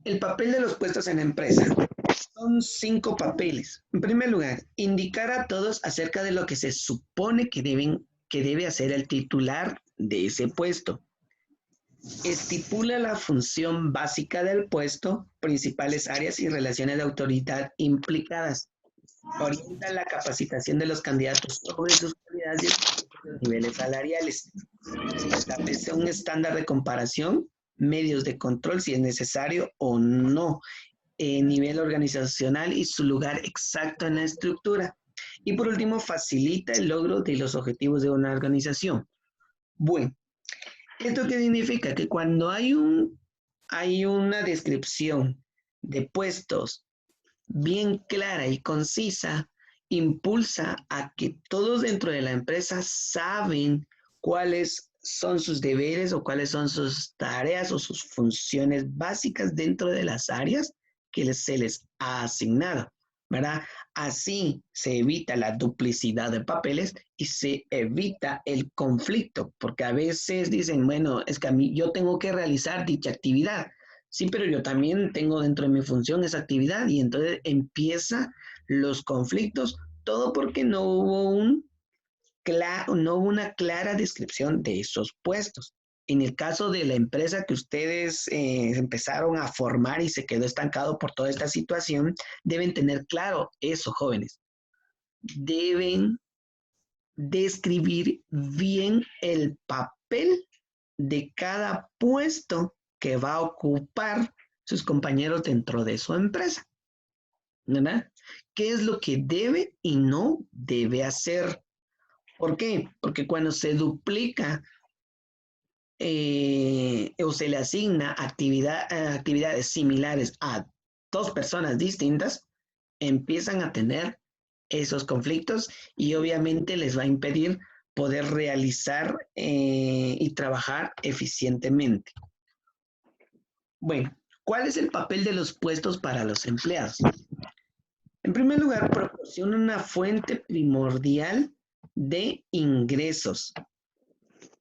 El papel de los puestos en la empresa. Son 5 papeles. En primer lugar, indicar a todos acerca de lo que se supone que debe hacer el titular de ese puesto. Estipula la función básica del puesto, principales áreas y relaciones de autoridad implicadas. Orienta la capacitación de los candidatos sobre sus cualidades y los niveles salariales. Establece un estándar de comparación, medios de control si es necesario o no, nivel organizacional y su lugar exacto en la estructura. Y por último, facilita el logro de los objetivos de una organización. Bueno, ¿esto qué significa? Que cuando hay una descripción de puestos bien clara y concisa, impulsa a que todos dentro de la empresa saben cuáles son sus deberes o cuáles son sus tareas o sus funciones básicas dentro de las áreas que se les ha asignado, ¿verdad? Así se evita la duplicidad de papeles y se evita el conflicto, porque a veces dicen, bueno, es que a mí yo tengo que realizar dicha actividad. Sí, pero yo también tengo dentro de mi función esa actividad y entonces empieza los conflictos, todo porque no hubo una clara descripción de esos puestos. En el caso de la empresa que ustedes empezaron a formar y se quedó estancado por toda esta situación, deben tener claro eso, jóvenes. Deben describir bien el papel de cada puesto que va a ocupar sus compañeros dentro de su empresa, ¿verdad? ¿Qué es lo que debe y no debe hacer? ¿Por qué? Porque cuando se duplica o se le asigna actividades similares a dos personas distintas, empiezan a tener esos conflictos y obviamente les va a impedir poder realizar y trabajar eficientemente. Bueno, ¿cuál es el papel de los puestos para los empleados? En primer lugar, proporciona una fuente primordial de ingresos,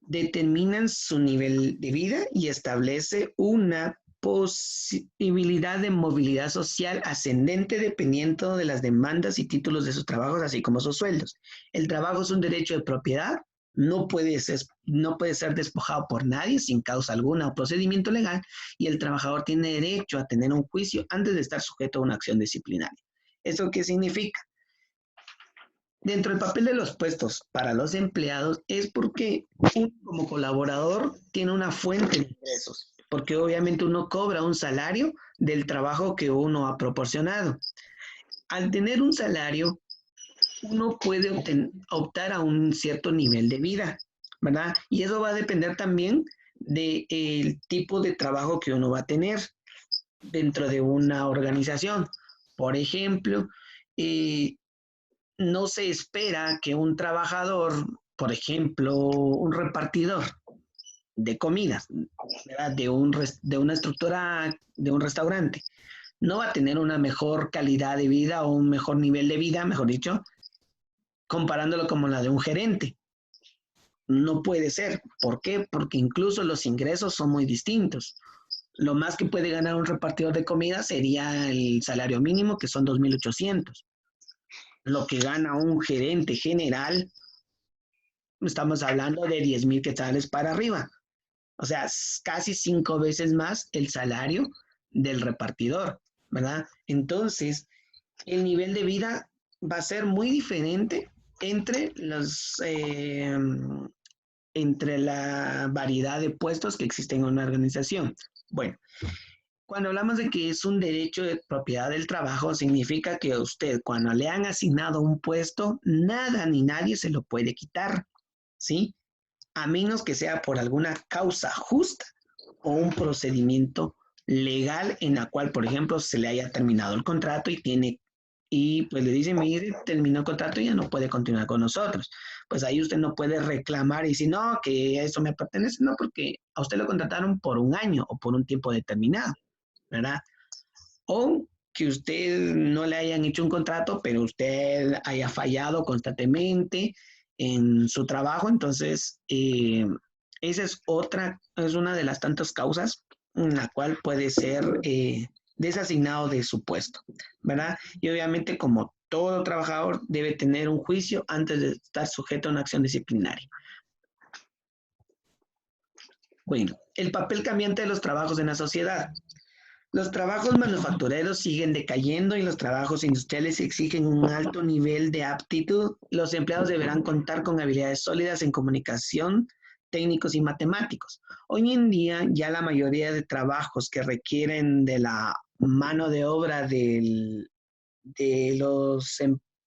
determinan su nivel de vida y establece una posibilidad de movilidad social ascendente dependiendo de las demandas y títulos de sus trabajos, así como sus sueldos. El trabajo es un derecho de propiedad, no puede ser despojado por nadie sin causa alguna o procedimiento legal, y el trabajador tiene derecho a tener un juicio antes de estar sujeto a una acción disciplinaria. ¿Eso qué significa? Dentro del papel de los puestos para los empleados es porque uno como colaborador tiene una fuente de ingresos, porque obviamente uno cobra un salario del trabajo que uno ha proporcionado. Al tener un salario, uno puede optar a un cierto nivel de vida, ¿verdad? Y eso va a depender también del tipo de trabajo que uno va a tener dentro de una organización. Por ejemplo, eh, no se espera que un trabajador, por ejemplo, un repartidor de comidas, ¿verdad? De una estructura, de un restaurante, no va a tener una mejor calidad de vida o un mejor nivel de vida, mejor dicho, comparándolo como la de un gerente. No puede ser. ¿Por qué? Porque incluso los ingresos son muy distintos. Lo más que puede ganar un repartidor de comida sería el salario mínimo, que son 2.800. Lo que gana un gerente general, estamos hablando de 10.000 quetzales para arriba. O sea, casi 5 veces más el salario del repartidor, ¿verdad? Entonces, el nivel de vida va a ser muy diferente entre entre la variedad de puestos que existen en una organización. Bueno, cuando hablamos de que es un derecho de propiedad del trabajo, significa que a usted, cuando le han asignado un puesto, nada ni nadie se lo puede quitar, ¿sí? A menos que sea por alguna causa justa o un procedimiento legal en la cual, por ejemplo, se le haya terminado el contrato y pues le dicen, mire, terminó el contrato y ya no puede continuar con nosotros. Pues ahí usted no puede reclamar y decir, no, que eso me pertenece, no, porque a usted lo contrataron por un año o por un tiempo determinado, ¿verdad? O que usted no le hayan hecho un contrato, pero usted haya fallado constantemente en su trabajo, entonces esa es una de las tantas causas la cual puede ser desasignado de su puesto, ¿verdad? Y obviamente, como todo trabajador, debe tener un juicio antes de estar sujeto a una acción disciplinaria. Bueno, el papel cambiante de los trabajos en la sociedad. Los trabajos manufactureros siguen decayendo y los trabajos industriales exigen un alto nivel de aptitud. Los empleados deberán contar con habilidades sólidas en comunicación, técnicos y matemáticos. Hoy en día ya la mayoría de trabajos que requieren de la mano de obra de, los,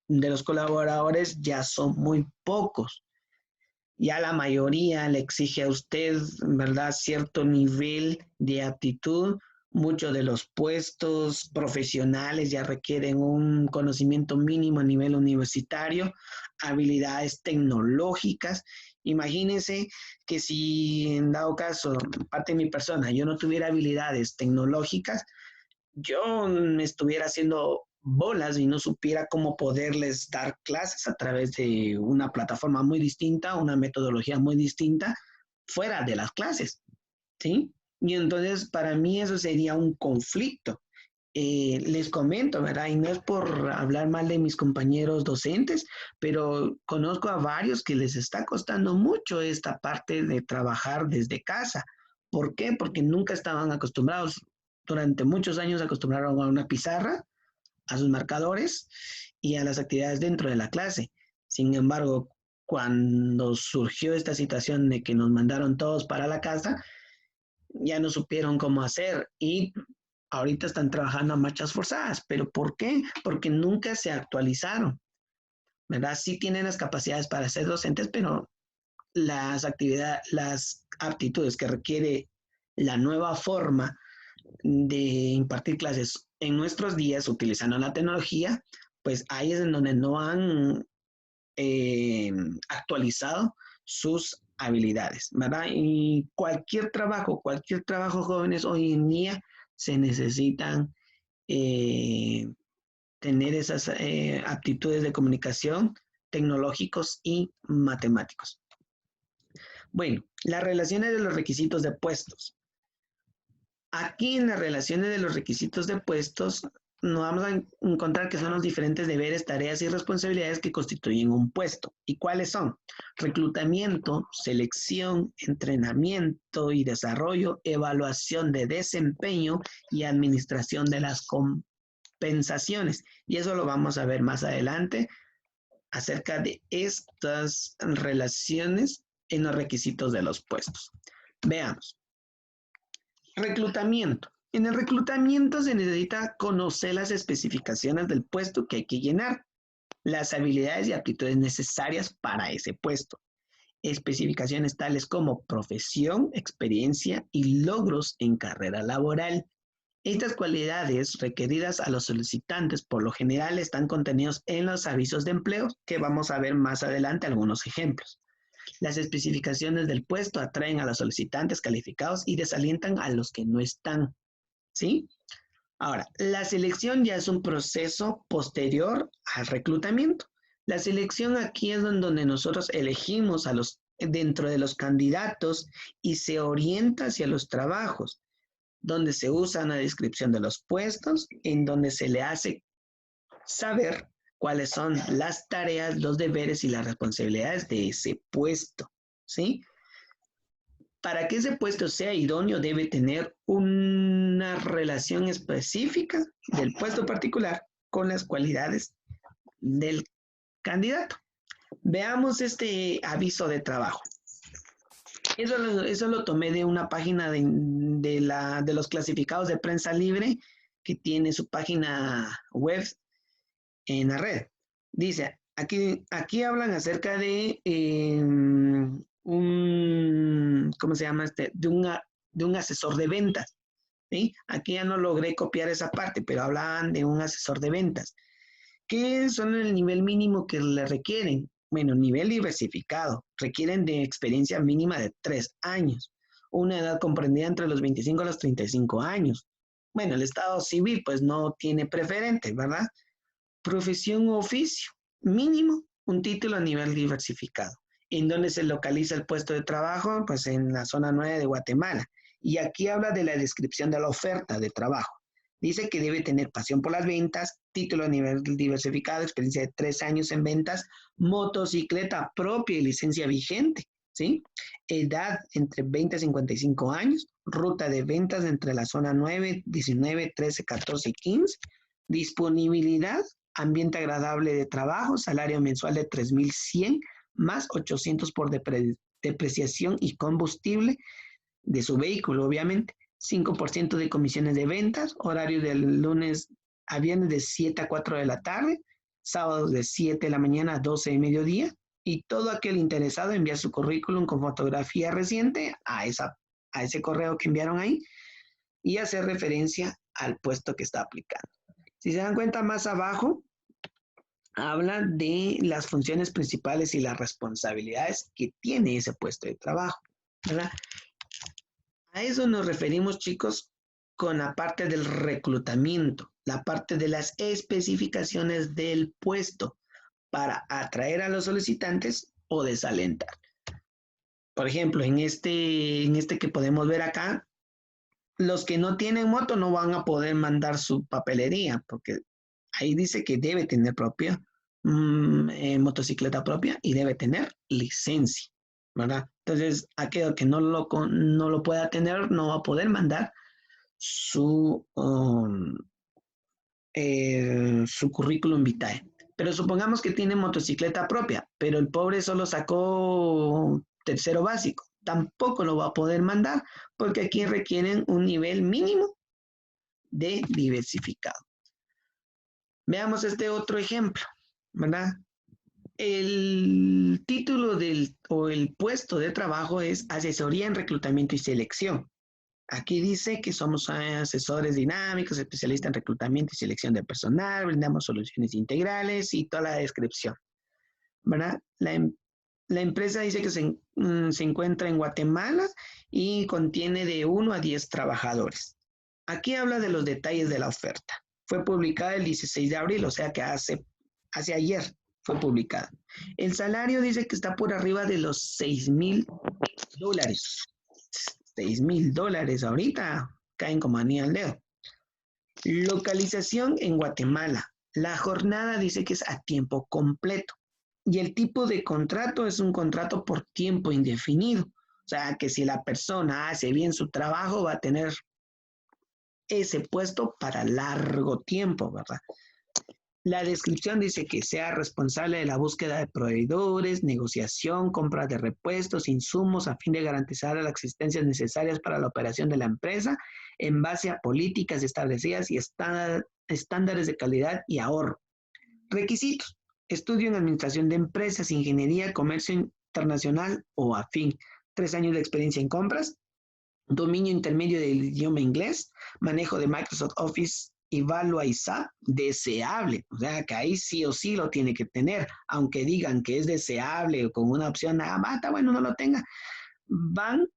de los colaboradores ya son muy pocos. Ya la mayoría le exige a usted, ¿verdad?, cierto nivel de aptitud. Muchos de los puestos profesionales ya requieren un conocimiento mínimo a nivel universitario, habilidades tecnológicas. Imagínense que si en dado caso, parte de mi persona, yo no tuviera habilidades tecnológicas, yo me estuviera haciendo bolas y no supiera cómo poderles dar clases a través de una plataforma muy distinta, una metodología muy distinta, fuera de las clases, ¿sí? Y entonces para mí eso sería un conflicto. Les comento, ¿verdad? Y no es por hablar mal de mis compañeros docentes, pero conozco a varios que les está costando mucho esta parte de trabajar desde casa. ¿Por qué? Porque nunca estaban acostumbrados, durante muchos años acostumbraron a una pizarra, a sus marcadores y a las actividades dentro de la clase. Sin embargo, cuando surgió esta situación de que nos mandaron todos para la casa, ya no supieron cómo hacer y ahorita están trabajando a marchas forzadas. ¿Pero por qué? Porque nunca se actualizaron, ¿verdad? Sí tienen las capacidades para ser docentes, pero las actividades, las aptitudes que requiere la nueva forma de impartir clases en nuestros días utilizando la tecnología, pues ahí es en donde no han actualizado sus habilidades, ¿verdad? Y cualquier trabajo, jóvenes, hoy en día se necesitan eh, tener esas aptitudes de comunicación, tecnológicos y matemáticos. Bueno, las relaciones de los requisitos de puestos. Aquí en las relaciones de los requisitos de puestos nos vamos a encontrar que son los diferentes deberes, tareas y responsabilidades que constituyen un puesto. ¿Y cuáles son? Reclutamiento, selección, entrenamiento y desarrollo, evaluación de desempeño y administración de las compensaciones. Y eso lo vamos a ver más adelante acerca de estas relaciones en los requisitos de los puestos. Veamos. Reclutamiento. En el reclutamiento se necesita conocer las especificaciones del puesto que hay que llenar, las habilidades y aptitudes necesarias para ese puesto. Especificaciones tales como profesión, experiencia y logros en carrera laboral. Estas cualidades requeridas a los solicitantes por lo general están contenidos en los avisos de empleo, que vamos a ver más adelante algunos ejemplos. Las especificaciones del puesto atraen a los solicitantes calificados y desalientan a los que no están, ¿sí? Ahora, la selección ya es un proceso posterior al reclutamiento. La selección aquí es donde nosotros elegimos a los dentro de los candidatos y se orienta hacia los trabajos, donde se usa una descripción de los puestos, en donde se le hace saber cuáles son las tareas, los deberes y las responsabilidades de ese puesto, ¿sí? Para que ese puesto sea idóneo debe tener una relación específica del puesto particular con las cualidades del candidato. Veamos este aviso de trabajo. Eso lo tomé de una página de los clasificados de prensa libre que tiene su página web en la red. Dice, aquí hablan acerca de ¿cómo se llama este? De un asesor de ventas. ¿Sí? Aquí ya no logré copiar esa parte, pero hablaban de un asesor de ventas. ¿Qué son el nivel mínimo que le requieren? Bueno, nivel diversificado. Requieren de experiencia mínima de 3 años. Una edad comprendida entre los 25 a los 35 años. Bueno, el estado civil pues no tiene preferente, ¿verdad? Profesión o oficio. Mínimo, un título a nivel diversificado. ¿En dónde se localiza el puesto de trabajo? Pues en la zona 9 de Guatemala. Y aquí habla de la descripción de la oferta de trabajo. Dice que debe tener pasión por las ventas, título a nivel diversificado, experiencia de 3 años en ventas, motocicleta propia y licencia vigente, ¿sí? Edad entre 20 y 55 años, ruta de ventas entre la zona 9, 19, 13, 14 y 15, disponibilidad, ambiente agradable de trabajo, salario mensual de 3.100 más 800 por depreciación y combustible de su vehículo, obviamente. 5% de comisiones de ventas, horario de lunes a viernes de 7 a 4 de la tarde, sábados de 7 de la mañana a 12 de mediodía, y todo aquel interesado envía su currículum con fotografía reciente a ese correo que enviaron ahí y hacer referencia al puesto que está aplicando. Si se dan cuenta más abajo, habla de las funciones principales y las responsabilidades que tiene ese puesto de trabajo, ¿verdad? A eso nos referimos, chicos, con la parte del reclutamiento, la parte de las especificaciones del puesto para atraer a los solicitantes o desalentar. Por ejemplo, en este que podemos ver acá, los que no tienen moto no van a poder mandar su papelería, porque ahí dice que debe tener propia motocicleta propia y debe tener licencia, ¿verdad? Entonces, aquello que no lo pueda tener, no va a poder mandar su currículum vitae. Pero supongamos que tiene motocicleta propia, pero el pobre solo sacó tercero básico. Tampoco lo va a poder mandar porque aquí requieren un nivel mínimo de diversificado. Veamos este otro ejemplo, ¿verdad? El título o el puesto de trabajo es asesoría en reclutamiento y selección. Aquí dice que somos asesores dinámicos, especialistas en reclutamiento y selección de personal, brindamos soluciones integrales y toda la descripción, ¿verdad? La empresa dice que se encuentra en Guatemala y contiene de 1 a 10 trabajadores. Aquí habla de los detalles de la oferta. Fue publicada el 16 de abril, o sea que hace ayer fue publicada. El salario dice que está por arriba de los $6,000. $6,000 ahorita caen como anillo al dedo. Localización en Guatemala. La jornada dice que es a tiempo completo. Y el tipo de contrato es un contrato por tiempo indefinido. O sea, que si la persona hace bien su trabajo, va a tener ese puesto para largo tiempo, ¿verdad? La descripción dice que sea responsable de la búsqueda de proveedores, negociación, compra de repuestos, insumos, a fin de garantizar las existencias necesarias para la operación de la empresa en base a políticas establecidas y estándares de calidad y ahorro. Requisitos: estudio en administración de empresas, ingeniería, comercio internacional o afín, 3 años de experiencia en compras, dominio intermedio del idioma inglés, manejo de Microsoft Office, Evalua y SAP, deseable. O sea, que ahí sí o sí lo tiene que tener, aunque digan que es deseable o con una opción, está bueno, no lo tenga. Van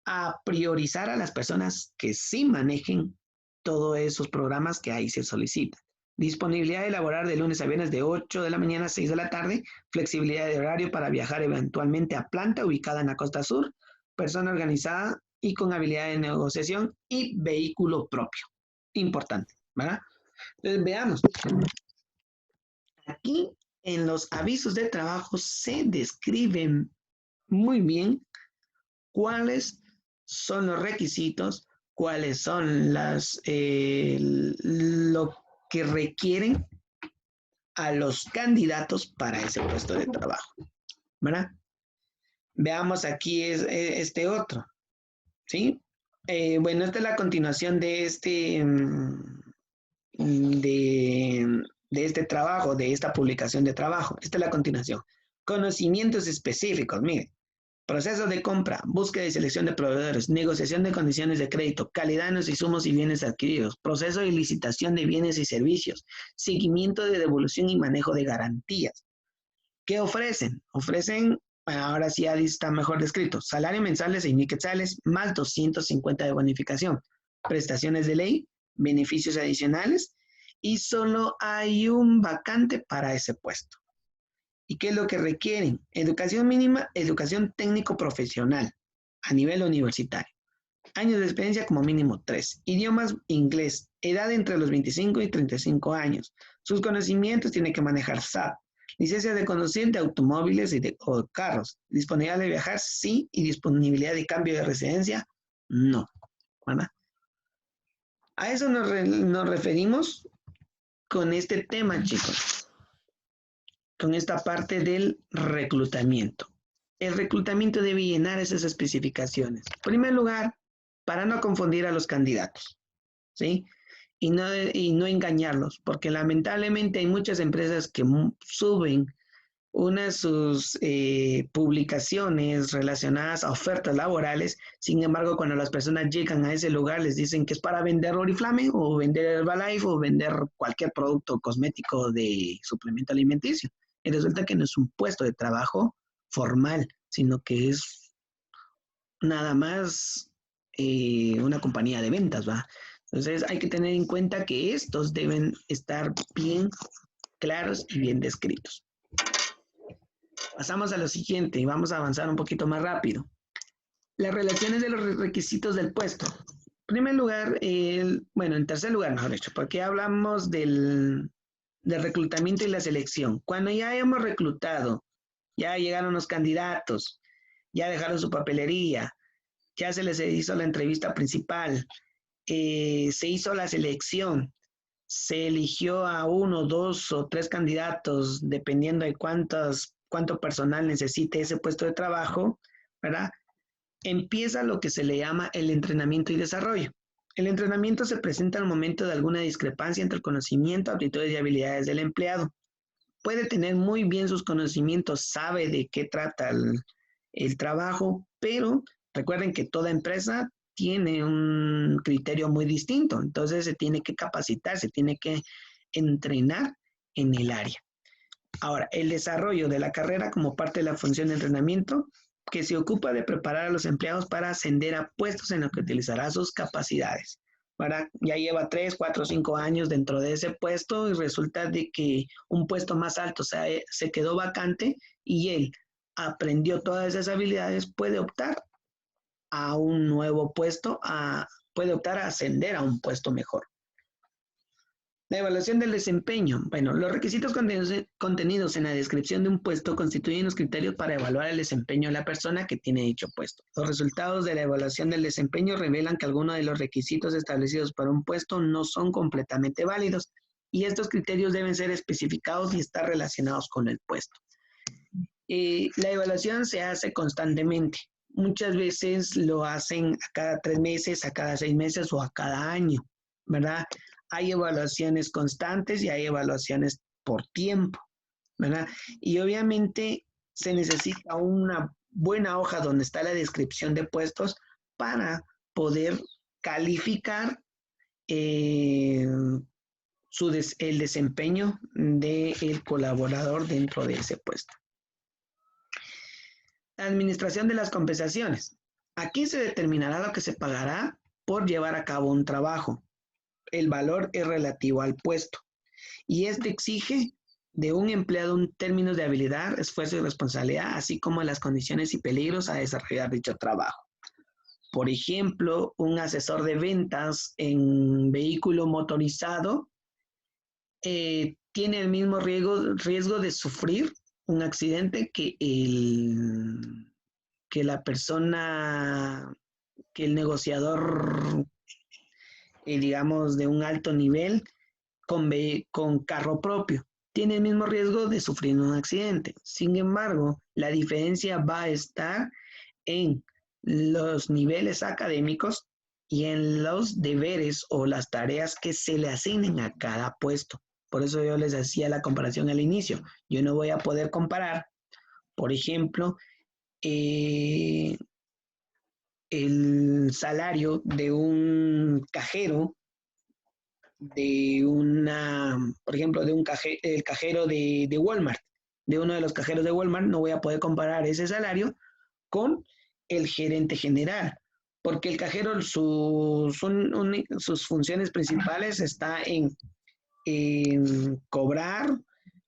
a priorizar a las personas que sí manejen todos esos programas que ahí se solicitan. Disponibilidad de elaborar de lunes a viernes de 8 de la mañana a 6 de la tarde, flexibilidad de horario para viajar eventualmente a planta ubicada en la costa sur, persona organizada y con habilidad de negociación y vehículo propio. Importante, ¿verdad? Entonces veamos. Aquí en los avisos de trabajo se describen muy bien cuáles son los requisitos, cuáles son lo que requieren a los candidatos para ese puesto de trabajo, ¿verdad? Veamos aquí este otro, ¿sí? Bueno, esta es la continuación de este trabajo, de esta publicación de trabajo. Esta es la continuación. Conocimientos específicos, miren. Proceso de compra, búsqueda y selección de proveedores, negociación de condiciones de crédito, calidad en los insumos y bienes adquiridos, proceso de licitación de bienes y servicios, seguimiento de devolución y manejo de garantías. ¿Qué ofrecen? Ofrecen, ahora sí está mejor descrito, salario mensual de 6,000 quetzales más 250 de bonificación, prestaciones de ley, beneficios adicionales y solo hay un vacante para ese puesto. ¿Y qué es lo que requieren? Educación mínima, educación técnico-profesional a nivel universitario. Años de experiencia como mínimo 3. Idiomas inglés. Edad entre los 25 y 35 años. Sus conocimientos tiene que manejar SAP. Licencia de conducir de automóviles o carros. Disponibilidad de viajar, sí. Y disponibilidad de cambio de residencia, no. ¿Verdad? A eso nos referimos con este tema, chicos. Con esta parte del reclutamiento. El reclutamiento debe llenar esas especificaciones. En primer lugar, para no confundir a los candidatos, ¿sí? Y no engañarlos, porque lamentablemente hay muchas empresas que suben una de sus publicaciones relacionadas a ofertas laborales. Sin embargo, cuando las personas llegan a ese lugar, les dicen que es para vender Oriflame o vender Herbalife o vender cualquier producto cosmético de suplemento alimenticio. Y resulta que no es un puesto de trabajo formal, sino que es nada más una compañía de ventas, ¿va? Entonces hay que tener en cuenta que estos deben estar bien claros y bien descritos. Pasamos a lo siguiente y vamos a avanzar un poquito más rápido. Las relaciones de los requisitos del puesto. En primer lugar, en tercer lugar, mejor dicho, porque hablamos del reclutamiento y la selección. Cuando ya hemos reclutado, ya llegaron los candidatos, ya dejaron su papelería, ya se les hizo la entrevista principal, se hizo la selección, se eligió a 1, 2 o 3 candidatos, dependiendo de cuánto personal necesite ese puesto de trabajo, ¿verdad? Empieza lo que se le llama el entrenamiento y desarrollo. El entrenamiento se presenta al momento de alguna discrepancia entre el conocimiento, aptitudes y habilidades del empleado. Puede tener muy bien sus conocimientos, sabe de qué trata el trabajo, pero recuerden que toda empresa tiene un criterio muy distinto, entonces se tiene que capacitar, se tiene que entrenar en el área. Ahora, el desarrollo de la carrera como parte de la función de entrenamiento que se ocupa de preparar a los empleados para ascender a puestos en los que utilizará sus capacidades. ¿Verdad? Ya lleva 3, 4, 5 años dentro de ese puesto y resulta de que un puesto más alto se quedó vacante y él aprendió todas esas habilidades, puede optar a un nuevo puesto, puede optar a ascender a un puesto mejor. La evaluación del desempeño. Bueno, los requisitos contenidos en la descripción de un puesto constituyen los criterios para evaluar el desempeño de la persona que tiene dicho puesto. Los resultados de la evaluación del desempeño revelan que algunos de los requisitos establecidos para un puesto no son completamente válidos y estos criterios deben ser especificados y estar relacionados con el puesto. La evaluación se hace constantemente. Muchas veces lo hacen a cada 3 meses, a cada 6 meses o a cada año, ¿verdad? Hay evaluaciones constantes y hay evaluaciones por tiempo, ¿verdad? Y obviamente se necesita una buena hoja donde está la descripción de puestos para poder calificar el desempeño del colaborador dentro de ese puesto. La administración de las compensaciones. Aquí se determinará lo que se pagará por llevar a cabo un trabajo. El valor es relativo al puesto y este exige de un empleado en términos de habilidad, esfuerzo y responsabilidad, así como las condiciones y peligros a desarrollar dicho trabajo. Por ejemplo, un asesor de ventas en vehículo motorizado tiene el mismo riesgo de sufrir un accidente que la persona, que el negociador, digamos, de un alto nivel con carro propio. Tiene el mismo riesgo de sufrir un accidente. Sin embargo, la diferencia va a estar en los niveles académicos y en los deberes o las tareas que se le asignen a cada puesto. Por eso yo les hacía la comparación al inicio. Yo no voy a poder comparar, por ejemplo, el salario de un cajero por ejemplo, el cajero de Walmart, de uno de los cajeros de Walmart, no voy a poder comparar ese salario con el gerente general, porque el cajero, sus funciones principales está en cobrar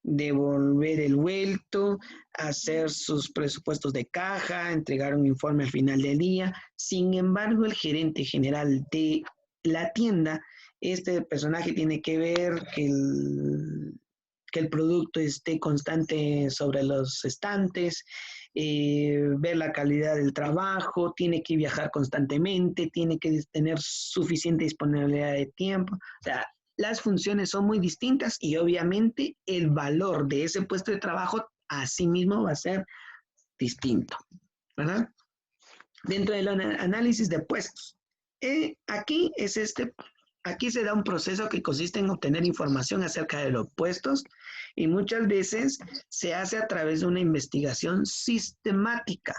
devolver el vuelto, hacer sus presupuestos de caja, entregar un informe al final del día. Sin embargo, el gerente general de la tienda, este personaje tiene que ver que el producto esté constante sobre los estantes, ver la calidad del trabajo, tiene que viajar constantemente, tiene que tener suficiente disponibilidad de tiempo. O sea, las funciones son muy distintas y obviamente el valor de ese puesto de trabajo asimismo va a ser distinto, ¿verdad? Dentro del análisis de puestos, aquí es aquí se da un proceso que consiste en obtener información acerca de los puestos y muchas veces se hace a través de una investigación sistemática,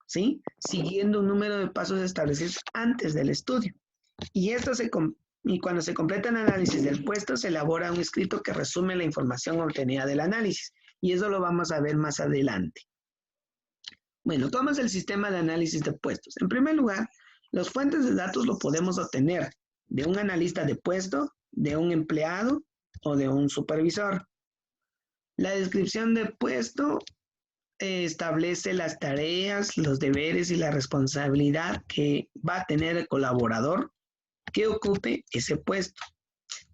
¿sí? Siguiendo un número de pasos establecidos antes del estudio. Y cuando se completa el análisis del puesto, se elabora un escrito que resume la información obtenida del análisis. Y eso lo vamos a ver más adelante. Bueno, ¿cómo es el sistema de análisis de puestos? En primer lugar, las fuentes de datos lo podemos obtener de un analista de puesto, de un empleado o de un supervisor. La descripción de puesto establece las tareas, los deberes y la responsabilidad que va a tener el colaborador que ocupe ese puesto.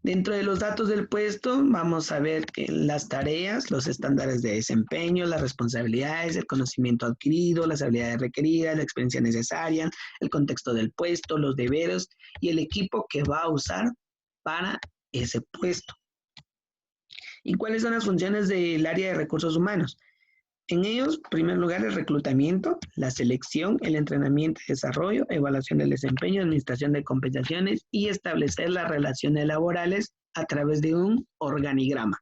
Dentro de los datos del puesto vamos a ver que las tareas, los estándares de desempeño, las responsabilidades, el conocimiento adquirido, las habilidades requeridas, la experiencia necesaria, el contexto del puesto, los deberes y el equipo que va a usar para ese puesto. ¿Y cuáles son las funciones del área de recursos humanos? En ellos, en primer lugar, el reclutamiento, la selección, el entrenamiento y desarrollo, evaluación del desempeño, administración de compensaciones y establecer las relaciones laborales a través de un organigrama.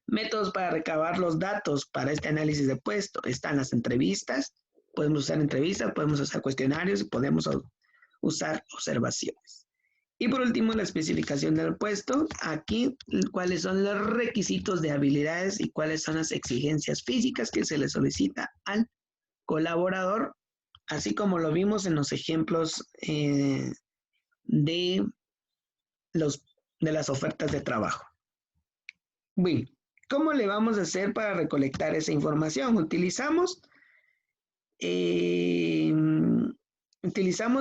Métodos para recabar los datos para este análisis de puesto. Están las entrevistas, podemos usar entrevistas, podemos usar cuestionarios y podemos usar observaciones. Y por último, la especificación del puesto. Aquí, cuáles son los requisitos de habilidades y cuáles son las exigencias físicas que se le solicita al colaborador, así como lo vimos en los ejemplos de las ofertas de trabajo. Bien, ¿cómo le vamos a hacer para recolectar esa información? Utilizamos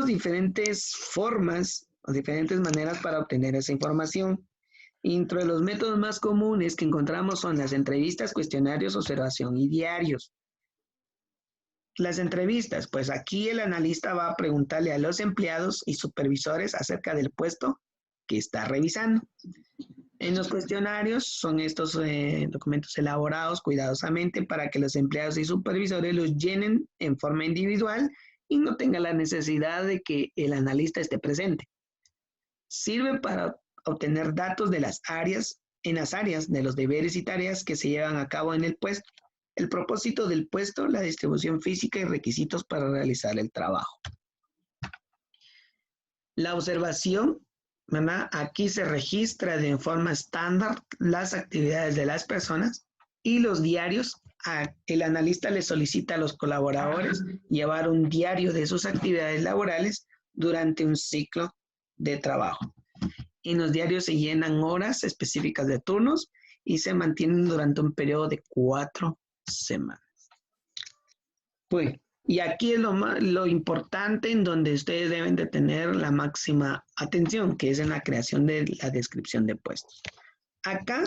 diferentes formas o diferentes maneras para obtener esa información. Entre los métodos más comunes que encontramos son las entrevistas, cuestionarios, observación y diarios. Las entrevistas, pues aquí el analista va a preguntarle a los empleados y supervisores acerca del puesto que está revisando. En los cuestionarios son estos documentos elaborados cuidadosamente para que los empleados y supervisores los llenen en forma individual y no tenga la necesidad de que el analista esté presente. Sirve para obtener datos de las áreas de los deberes y tareas que se llevan a cabo en el puesto, el propósito del puesto, la distribución física y requisitos para realizar el trabajo. La observación, ¿verdad? Aquí se registra de forma estándar las actividades de las personas y los diarios. El analista le solicita a los colaboradores llevar un diario de sus actividades laborales durante un ciclo de trabajo. En los diarios se llenan horas específicas de turnos y se mantienen durante un periodo de 4 semanas. Pues, y aquí es lo importante en donde ustedes deben de tener la máxima atención, que es en la creación de la descripción de puestos. Acá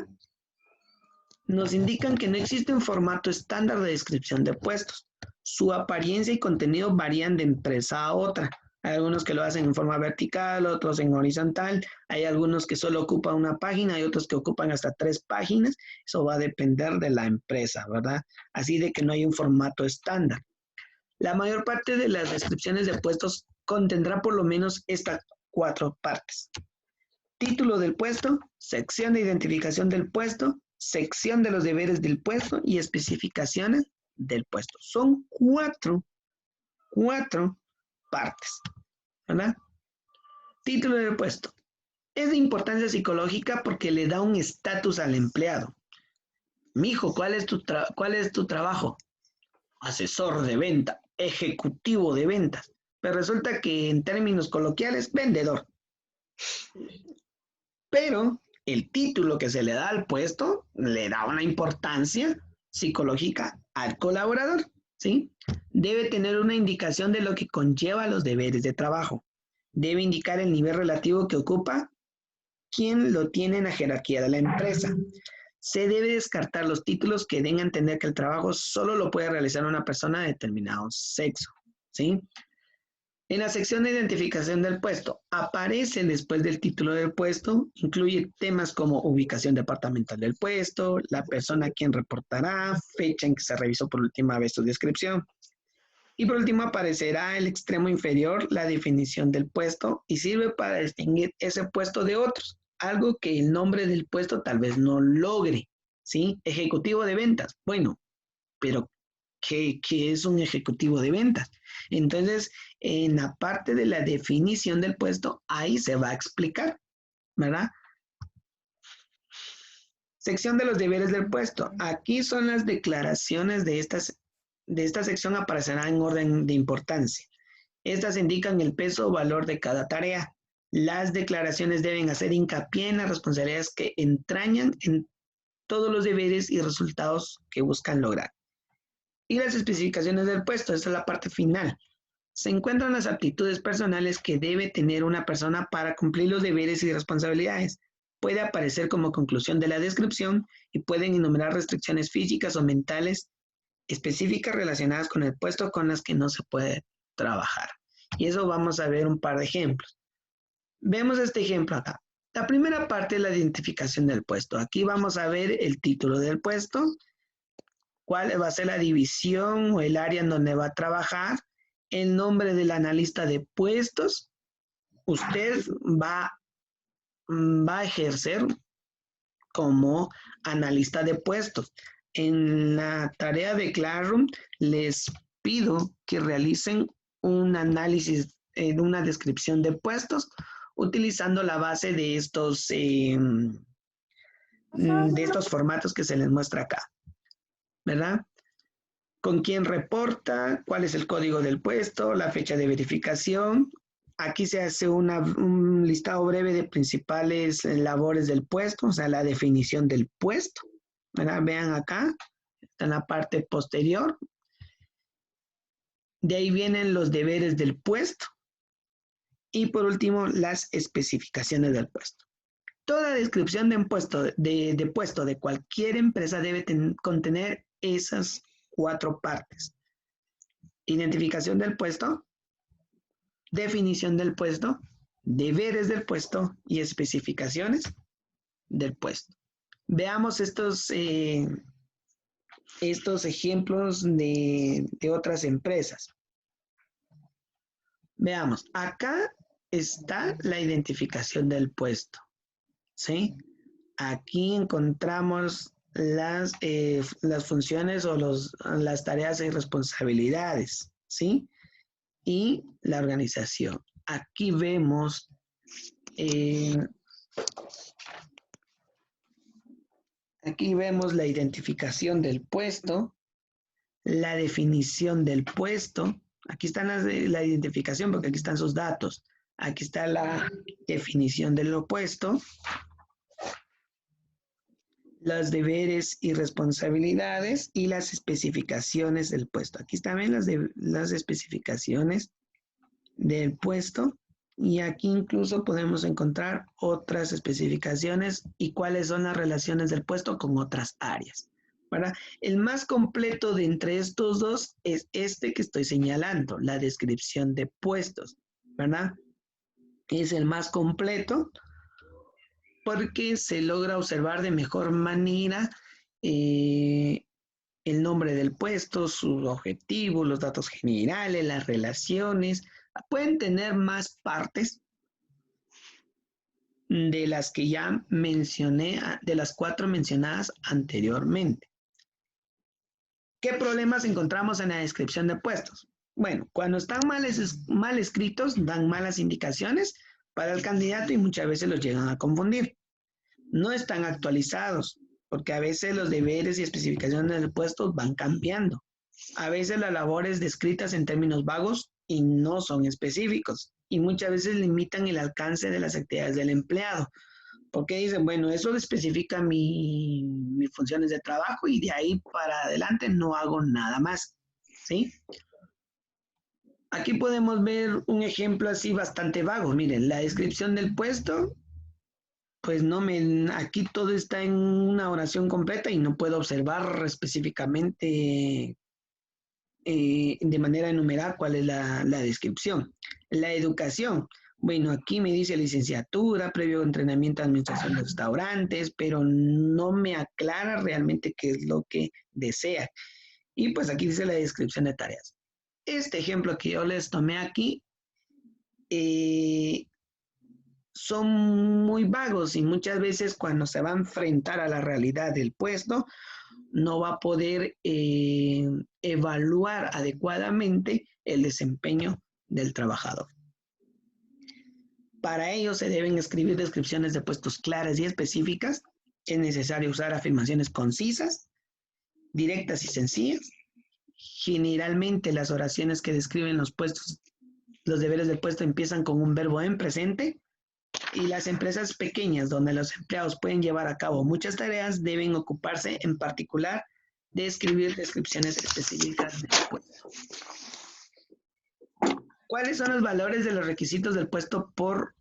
nos indican que no existe un formato estándar de descripción de puestos. Su apariencia y contenido varían de empresa a otra. Hay algunos que lo hacen en forma vertical, otros en horizontal. Hay algunos que solo ocupan una página y otros que ocupan hasta 3 páginas. Eso va a depender de la empresa, ¿verdad? Así de que no hay un formato estándar. La mayor parte de las descripciones de puestos contendrá por lo menos estas 4 partes. Título del puesto, sección de identificación del puesto, sección de los deberes del puesto y especificaciones del puesto. Son 4 partes, ¿verdad? Título del puesto. Es de importancia psicológica porque le da un estatus al empleado. Mijo, ¿cuál es tu trabajo? Asesor de venta, ejecutivo de ventas. Pero resulta que en términos coloquiales, vendedor. Pero el título que se le da al puesto le da una importancia psicológica al colaborador, ¿sí? Debe tener una indicación de lo que conlleva los deberes de trabajo. Debe indicar el nivel relativo que ocupa quien lo tiene en la jerarquía de la empresa. Se debe descartar los títulos que den a entender que el trabajo solo lo puede realizar una persona de determinado sexo, ¿sí? En la sección de identificación del puesto, aparece después del título del puesto, incluye temas como ubicación departamental del puesto, la persona a quien reportará, fecha en que se revisó por última vez su descripción. Y por último aparecerá el extremo inferior la definición del puesto y sirve para distinguir ese puesto de otros, algo que el nombre del puesto tal vez no logre, ¿sí? Ejecutivo de ventas, bueno, pero ¿qué es un ejecutivo de ventas? Entonces, en la parte de la definición del puesto, ahí se va a explicar, ¿verdad? Sección de los deberes del puesto. Aquí son las declaraciones de esta sección, aparecerán en orden de importancia. Estas indican el peso o valor de cada tarea. Las declaraciones deben hacer hincapié en las responsabilidades que entrañan en todos los deberes y resultados que buscan lograr. Y las especificaciones del puesto, esta es la parte final. Se encuentran las aptitudes personales que debe tener una persona para cumplir los deberes y responsabilidades. Puede aparecer como conclusión de la descripción y pueden enumerar restricciones físicas o mentales específicas relacionadas con el puesto con las que no se puede trabajar. Y eso vamos a ver un par de ejemplos. Vemos este ejemplo acá. La primera parte es la identificación del puesto. Aquí vamos a ver el título del puesto, cuál va a ser la división o el área en donde va a trabajar, el nombre del analista de puestos. Usted va a ejercer como analista de puestos. En la tarea de Classroom les pido que realicen un análisis, una descripción de puestos utilizando la base de estos formatos que se les muestra acá, ¿verdad? Con quién reporta, cuál es el código del puesto, la fecha de verificación. Aquí se hace un listado breve de principales labores del puesto, o sea, la definición del puesto, ¿verdad? Vean acá, está en la parte posterior. De ahí vienen los deberes del puesto. Y por último, las especificaciones del puesto. Toda descripción de puesto de cualquier empresa debe contener esas 4 partes. Identificación del puesto, definición del puesto, deberes del puesto y especificaciones del puesto. Veamos estos ejemplos de otras empresas. Veamos, acá está la identificación del puesto, ¿sí? Aquí encontramos las funciones o las tareas y responsabilidades, ¿sí? Y la organización. Aquí vemos la identificación del puesto, la definición del puesto. Aquí están la identificación porque aquí están sus datos. Aquí está la definición del puesto, los deberes y responsabilidades y las especificaciones del puesto. Aquí están las especificaciones del puesto y aquí incluso podemos encontrar otras especificaciones y cuáles son las relaciones del puesto con otras áreas, ¿verdad? El más completo de entre estos dos es este que estoy señalando, la descripción de puestos, ¿verdad? Es el más completo porque se logra observar de mejor manera el nombre del puesto, su objetivo, los datos generales, las relaciones. Pueden tener más partes de las que ya mencioné, de las 4 mencionadas anteriormente. ¿Qué problemas encontramos en la descripción de puestos? Bueno, cuando están mal escritos, dan malas indicaciones para el candidato y muchas veces los llegan a confundir. No están actualizados, porque a veces los deberes y especificaciones del puesto van cambiando. A veces las labores descritas en términos vagos y no son específicos, y muchas veces limitan el alcance de las actividades del empleado. Porque dicen, bueno, eso especifica mis funciones de trabajo y de ahí para adelante no hago nada más, ¿sí? Aquí podemos ver un ejemplo así bastante vago. Miren, la descripción del puesto, pues no me, aquí todo está en una oración completa y no puedo observar específicamente de manera enumerada cuál es la descripción. La educación. Bueno, aquí me dice licenciatura, previo entrenamiento de administración de restaurantes, pero no me aclara realmente qué es lo que desea. Y pues aquí dice la descripción de tareas. Este ejemplo que yo les tomé aquí eh, son muy vagos y muchas veces cuando se va a enfrentar a la realidad del puesto, no va a poder evaluar adecuadamente el desempeño del trabajador. Para ello se deben escribir descripciones de puestos claras y específicas. Es necesario usar afirmaciones concisas, directas y sencillas. Generalmente las oraciones que describen los puestos, los deberes del puesto empiezan con un verbo en presente y las empresas pequeñas donde los empleados pueden llevar a cabo muchas tareas deben ocuparse en particular de escribir descripciones específicas del puesto. ¿Cuáles son los valores de los requisitos del puesto por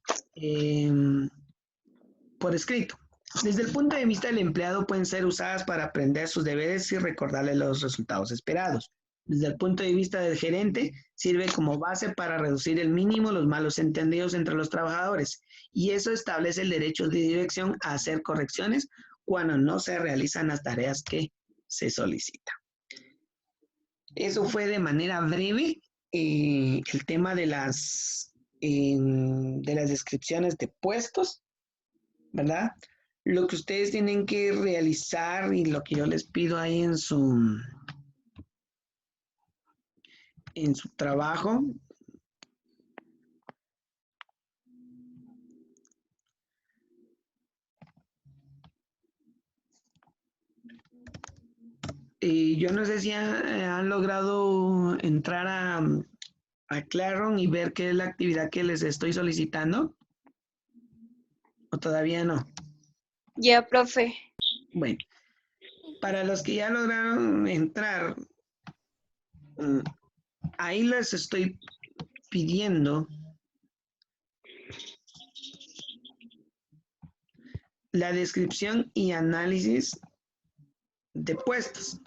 escrito? Desde el punto de vista del empleado pueden ser usadas para aprender sus deberes y recordarle los resultados esperados. Desde el punto de vista del gerente, sirve como base para reducir el mínimo los malos entendidos entre los trabajadores y eso establece el derecho de dirección a hacer correcciones cuando no se realizan las tareas que se solicitan. Eso fue de manera breve el tema de las descripciones de puestos, ¿verdad? Lo que ustedes tienen que realizar y lo que yo les pido ahí en su trabajo y yo no sé si han logrado entrar a Classroom y ver qué es la actividad que les estoy solicitando o todavía no. Ya, profe. Bueno, para los que ya lograron entrar, ahí les estoy pidiendo la descripción y análisis de puestos.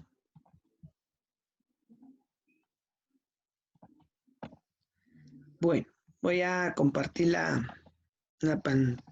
Bueno, voy a compartir la pantalla.